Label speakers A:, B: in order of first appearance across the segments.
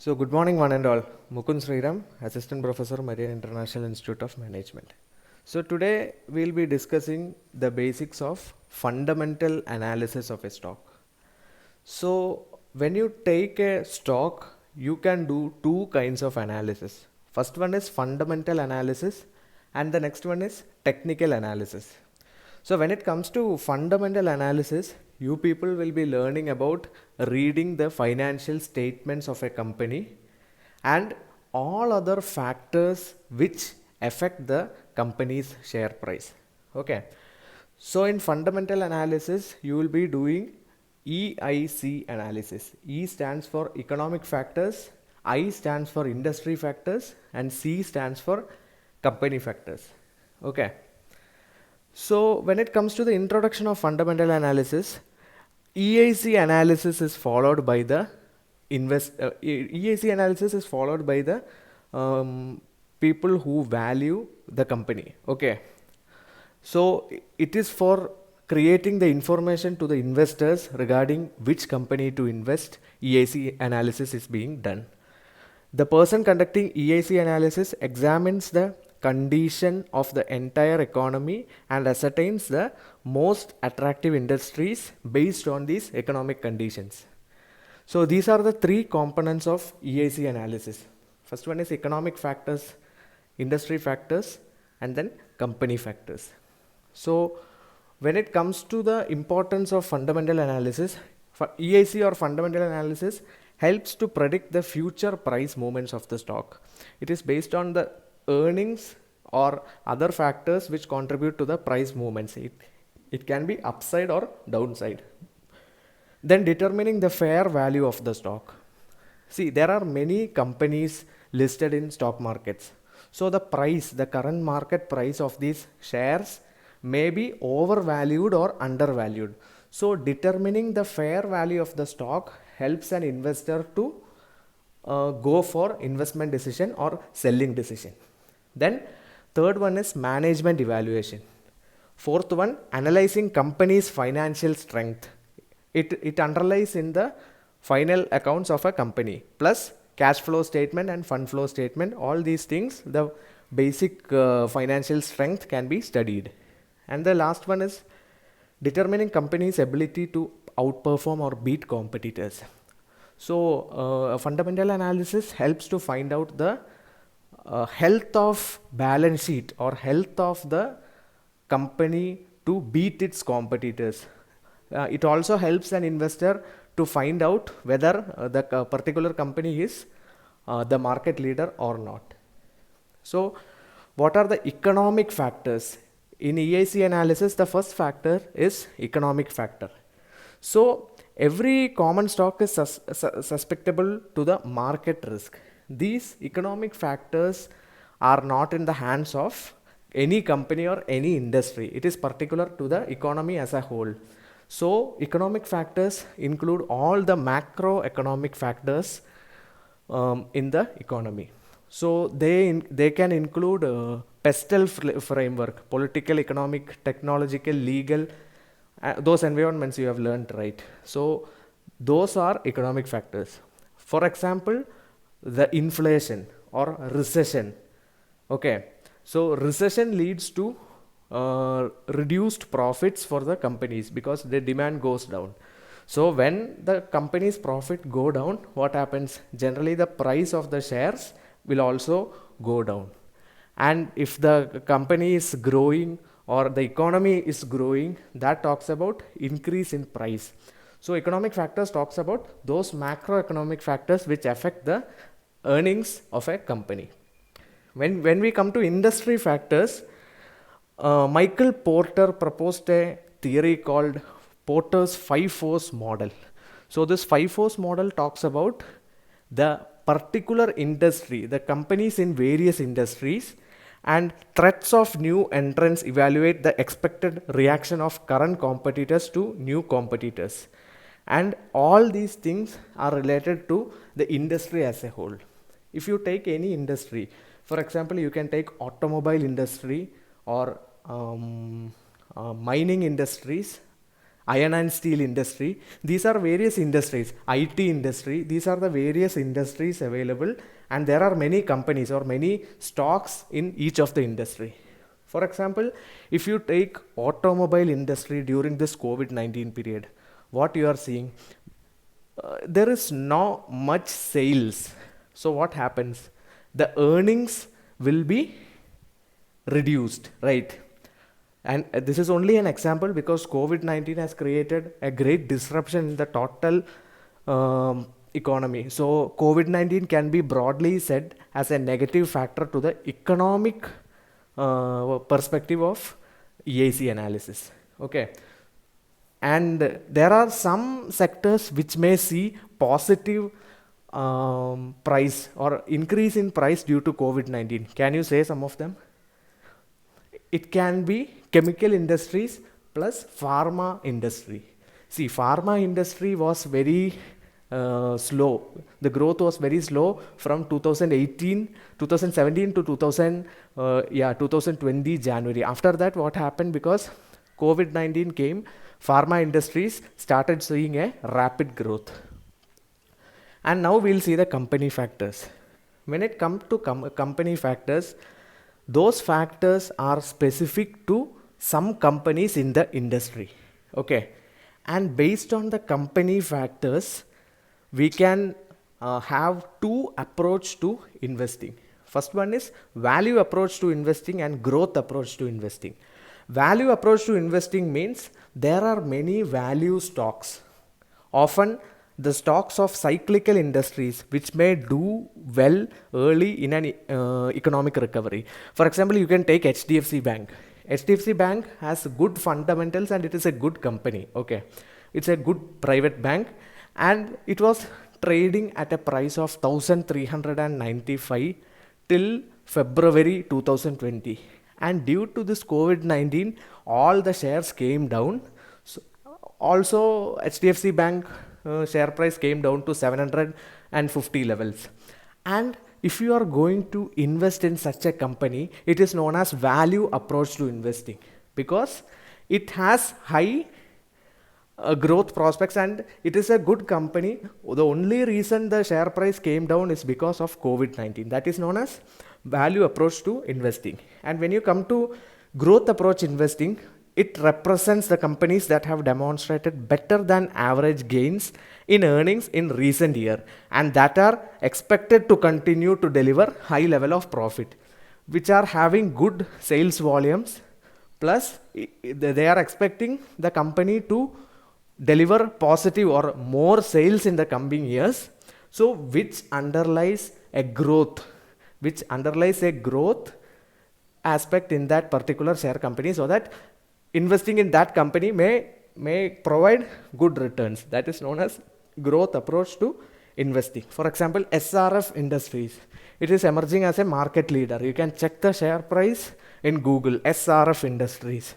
A: So, good morning, one and all. Mukund Sriram, Assistant Professor, Marian International Institute of Management. So, today we'll be discussing the basics of fundamental analysis of a stock. So, when you take a stock, you can do two kinds of analysis. First one is fundamental analysis, and the next one is technical analysis. So, when it comes to fundamental analysis, you people will be learning about reading the financial statements of a company and all other factors which affect the company's share price. Okay. So, in fundamental analysis, you will be doing EIC analysis. E stands for economic factors, I stands for industry factors, and C stands for company factors. Okay. So, when it comes to the introduction of fundamental analysis, EIC analysis is followed by the EIC analysis is followed by the people who value the company. Okay. So, it is for creating the information to the investors regarding which company to invest. EIC analysis is being done. The person conducting EIC analysis examines the condition of the entire economy and ascertains the most attractive industries based on these economic conditions. So these are the three components of EIC analysis. First one is economic factors, industry factors, and then company factors. So when it comes to the importance of fundamental analysis, EIC or fundamental analysis helps to predict the future price movements of the stock. It is based on the earnings or other factors which contribute to the price movements. It can be upside or downside. Then determining the fair value of the stock. See, there are many companies listed in stock markets. So the price, the current market price of these shares may be overvalued or undervalued. So determining the fair value of the stock helps an investor to go for investment decision or selling decision. Then third one is management evaluation. Fourth one, analyzing company's financial strength. It underlies in the final accounts of a company, plus cash flow statement and fund flow statement. All these things, the basic financial strength can be studied. And the last one is determining company's ability to outperform or beat competitors. So a fundamental analysis helps to find out the health of balance sheet or health of the company to beat its competitors. It also helps an investor to find out whether the particular company is the market leader or not. So what are the economic factors? In EIC analysis, the first factor is economic factor. So every common stock is susceptible to the market risk. These economic factors are not in the hands of any company or any industry. It is particular to the economy as a whole. So economic factors include all the macroeconomic factors in the economy. So they can include PESTEL framework, political, economic, technological, legal, those environments you have learned, right? So those are economic factors. For example, the inflation or recession. Okay, so recession leads to reduced profits for the companies because the demand goes down. So when the company's profit go down, what happens? Generally the price of the shares will also go down. And if the company is growing or the economy is growing, that talks about increase in price. So economic factors talks about those macroeconomic factors which affect the earnings of a company. When we come to industry factors, Michael Porter proposed a theory called Porter's 5-force model. So this 5-force model talks about the particular industry, the companies in various industries, and threats of new entrants evaluate the expected reaction of current competitors to new competitors. And all these things are related to the industry as a whole. If you take any industry, for example, you can take automobile industry or mining industries, iron and steel industry. These are various industries, IT industry. These are the various industries available, and there are many companies or many stocks in each of the industry. For example, if you take automobile industry during this COVID-19 period, what you are seeing, there is not much sales. So what happens? The earnings will be reduced, right? And this is only an example because COVID-19 has created a great disruption in the total economy. So COVID-19 can be broadly said as a negative factor to the economic perspective of EIC analysis. Okay. And there are some sectors which may see positive price or increase in price due to COVID-19. Can you say some of them? It can be chemical industries plus pharma industry. See, pharma industry was very slow. The growth was very slow from 2017 to 2020 January. After that, what happened? Because COVID-19 came, pharma industries started seeing a rapid growth. And now we'll see the company factors. When it comes to company factors, those factors are specific to some companies in the industry. Okay. And based on the company factors, we can have two approach to investing. First one is value approach to investing and growth approach to investing. Value approach to investing means there are many value stocks. Often the stocks of cyclical industries which may do well early in an economic recovery. For example, you can take HDFC Bank. HDFC Bank has good fundamentals and it is a good company. Okay, it's a good private bank and it was trading at a price of 1395 till February 2020. And due to this COVID-19, all the shares came down. So also HDFC Bank share price came down to 750 levels. And if you are going to invest in such a company, it is known as value approach to investing because it has high growth prospects and it is a good company. The only reason the share price came down is because of COVID-19. That is known as value approach to investing. And when you come to growth approach investing, it represents the companies that have demonstrated better than average gains in earnings in recent year and that are expected to continue to deliver high level of profit, which are having good sales volumes, plus they are expecting the company to deliver positive or more sales in the coming years. So which underlies a growth aspect in that particular share company, so that investing in that company may provide good returns. That is known as growth approach to investing. For example, SRF Industries, it is emerging as a market leader. You can check the share price in Google, SRF Industries.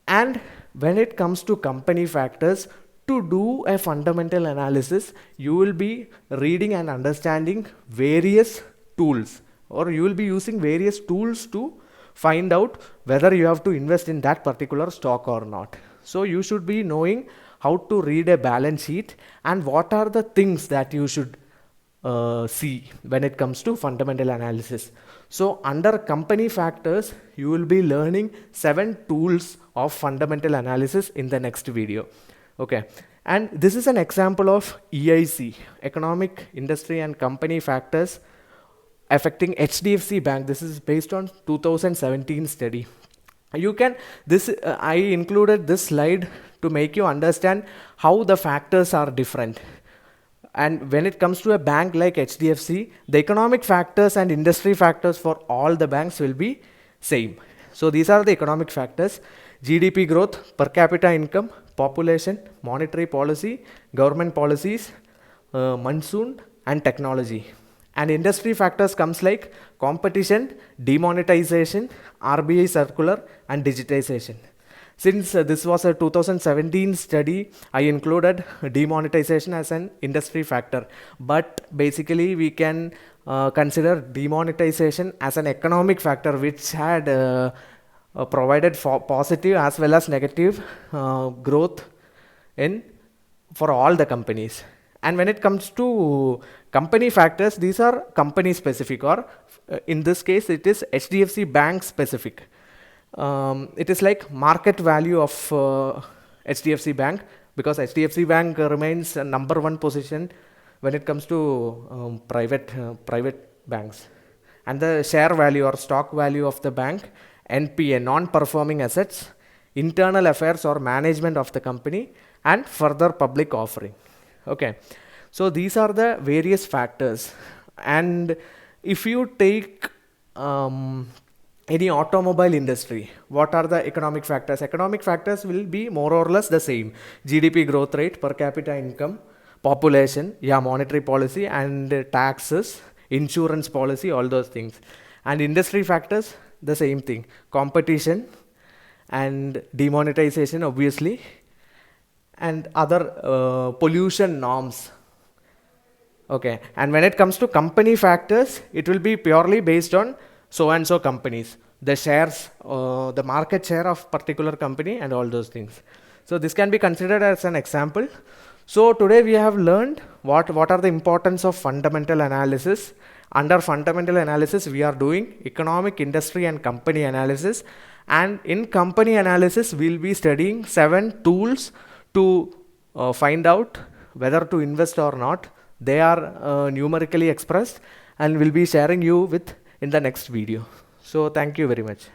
A: And when it comes to company factors, to do a fundamental analysis, you will be reading and understanding various tools, or you will be using various tools to find out whether you have to invest in that particular stock or not. So you should be knowing how to read a balance sheet and what are the things that you should see when it comes to fundamental analysis. So under company factors, you will be learning 7 tools of fundamental analysis in the next video. Okay. And this is an example of EIC, Economic, Industry and Company Factors affecting HDFC Bank. This is based on 2017 study. I included this slide to make you understand how the factors are different. And when it comes to a bank like HDFC, the economic factors and industry factors for all the banks will be same. So these are the economic factors: GDP growth, per capita income, population, monetary policy, government policies, monsoon and technology. And industry factors comes like competition, demonetization, RBI circular and digitization. Since this was a 2017 study, I included demonetization as an industry factor. But basically we can consider demonetization as an economic factor which had provided for positive as well as negative growth in for all the companies. And when it comes to company factors, these are company specific, or in this case it is HDFC Bank specific. It is like market value of HDFC Bank, because HDFC Bank remains number one position when it comes to private banks. And the share value or stock value of the bank, NPA, non-performing assets, internal affairs or management of the company, and further public offering. Okay, so these are the various factors. And if you take any automobile industry, what are the economic factors? Economic factors will be more or less the same: GDP growth rate, per capita income, population, monetary policy, and taxes, insurance policy, all those things. And industry factors, the same thing: competition and demonetization, obviously, and other pollution norms. Okay, and when it comes to company factors, it will be purely based on so and so companies, the shares, the market share of particular company, and all those things. So this can be considered as an example. So today we have learned what are the importance of fundamental analysis. Under fundamental analysis, we are doing economic, industry, and company analysis. And in company analysis, we'll be studying 7 tools to find out whether to invest or not. They are numerically expressed, and we'll be sharing you with in the next video. So thank you very much.